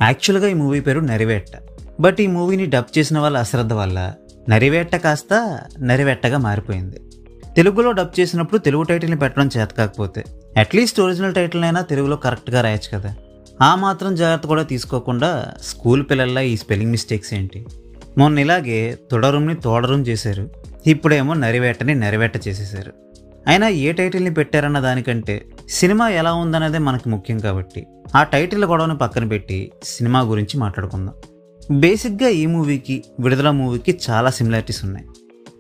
యాక్చువల్గా ఈ మూవీ పేరు నరివేట్ట. బట్ ఈ మూవీని డబ్ చేసిన వాళ్ళ అశ్రద్ధ వల్ల నరివేట్ట కాస్త నరివేట్టగా మారిపోయింది. తెలుగులో డబ్ చేసినప్పుడు తెలుగు టైటిల్ని పెట్టడం చేత కాకపోతే అట్లీస్ట్ ఒరిజినల్ టైటిల్ అయినా తెలుగులో కరెక్ట్గా రాయొచ్చు కదా. ఆ మాత్రం జాగ్రత్త కూడా తీసుకోకుండా స్కూల్ పిల్లల్లా ఈ స్పెల్లింగ్ మిస్టేక్స్ ఏంటి? మొన్న ఇలాగే తొడరుంని తోడరుం చేశారు, ఇప్పుడేమో నరివేట్టని నరివేట్ట చేసేశారు. అయినా ఏ టైటిల్ని పెట్టారన్న దానికంటే సినిమా ఎలా ఉందనేదే మనకు ముఖ్యం కాబట్టి ఆ టైటిల్ గొడవని పక్కన పెట్టి సినిమా గురించి మాట్లాడుకుందాం. బేసిక్గా ఈ మూవీకి విడుదల మూవీకి చాలా సిమిలారిటీస్ ఉన్నాయి.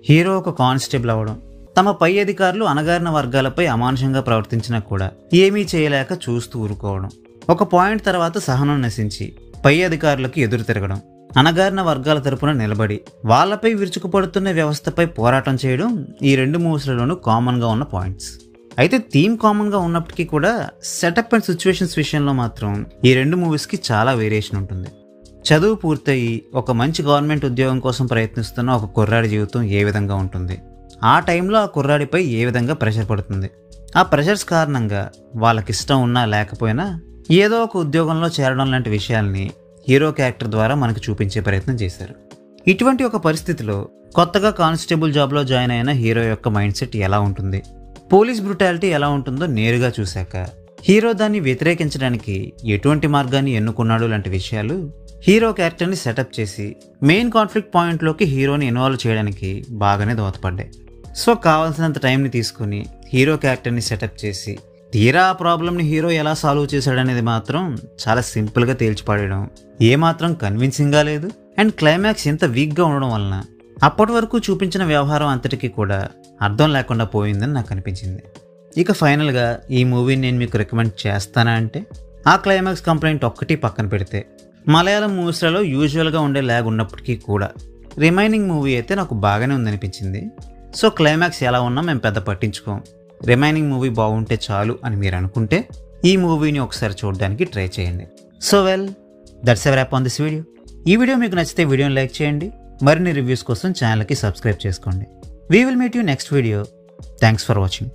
హీరో ఒక కానిస్టేబుల్ అవ్వడం, తమ పై అధికారులు అణగారిన వర్గాలపై అమానుషంగా ప్రవర్తించినా కూడా ఏమీ చేయలేక చూస్తూ ఊరుకోవడం, ఒక పాయింట్ తర్వాత సహనం నశించి పై అధికారులకు ఎదురు తిరగడం, అణగారిన వర్గాల తరపున నిలబడి వాళ్లపై విరుచుకుపడుతున్న వ్యవస్థపై పోరాటం చేయడం ఈ రెండు మూవీస్లలోనూ కామన్గా ఉన్న పాయింట్స్. అయితే థీమ్ కామన్గా ఉన్నప్పటికీ కూడా సెటప్ అండ్ సిచ్యువేషన్స్ విషయంలో మాత్రం ఈ రెండు మూవీస్కి చాలా వేరియేషన్ ఉంటుంది. చదువు పూర్తయి ఒక మంచి గవర్నమెంట్ ఉద్యోగం కోసం ప్రయత్నిస్తున్న ఒక కుర్రాడి జీవితం ఏ విధంగా ఉంటుంది, ఆ టైంలో ఆ కుర్రాడిపై ఏ విధంగా ప్రెషర్ పడుతుంది, ఆ ప్రెషర్స్ కారణంగా వాళ్ళకిష్టం ఉన్నా లేకపోయినా ఏదో ఒక ఉద్యోగంలో చేరడం లాంటి విషయాల్ని హీరో క్యారెక్టర్ ద్వారా మనకు చూపించే ప్రయత్నం చేశారు. ఇటువంటి ఒక పరిస్థితిలో కొత్తగా కానిస్టేబుల్ జాబ్లో జాయిన్ అయిన హీరో యొక్క మైండ్ సెట్ ఎలా ఉంటుంది, పోలీస్ బ్రుటాలిటీ ఎలా ఉంటుందో నేరుగా చూశాక హీరో దాన్ని వ్యతిరేకించడానికి ఎటువంటి మార్గాన్ని ఎన్నుకున్నాడు లాంటి విషయాలు హీరో క్యారెక్టర్ని సెటప్ చేసి మెయిన్ కాన్ఫ్లిక్ట్ పాయింట్లోకి హీరోని ఇన్వాల్వ్ చేయడానికి బాగానే దోహదపడ్డాయి. సో కావాల్సినంత టైంని తీసుకుని హీరో క్యారెక్టర్ని సెటప్ చేసి తీరా ఆ ప్రాబ్లమ్ని హీరో ఎలా సాల్వ్ చేశాడనేది మాత్రం చాలా సింపుల్గా తేల్చిపడేయడం ఏమాత్రం కన్విన్సింగ్గా లేదు. అండ్ క్లైమాక్స్ ఎంత వీక్గా ఉండడం వలన అప్పటి వరకు చూపించిన వ్యవహారం అంతటికీ కూడా అర్థం లేకుండా పోయిందని నాకు అనిపించింది. ఇక ఫైనల్గా ఈ మూవీని నేను మీకు రికమెండ్ చేస్తానా అంటే ఆ క్లైమాక్స్ కంప్లైంట్ ఒక్కటి పక్కన పెడితే మలయాళం మూవీస్లలో యూజువల్గా ఉండే ల్యాగ్ ఉన్నప్పటికీ కూడా రిమైనింగ్ మూవీ అయితే నాకు బాగానే ఉందనిపించింది. సో క్లైమాక్స్ ఎలా ఉన్నా మేము పెద్ద పట్టించుకోం, రిమైనింగ్ మూవీ బాగుంటే చాలు అని మీరు అనుకుంటే ఈ మూవీని ఒకసారి చూడడానికి ట్రై చేయండి. So well, that's a wrap on this video. ఈ వీడియో మీకు నచ్చితే వీడియోని లైక్ చేయండి, మరిన్ని రివ్యూస్ కోసం ఛానల్కి సబ్స్క్రైబ్ చేసుకోండి. We will meet you next video. Thanks for watching.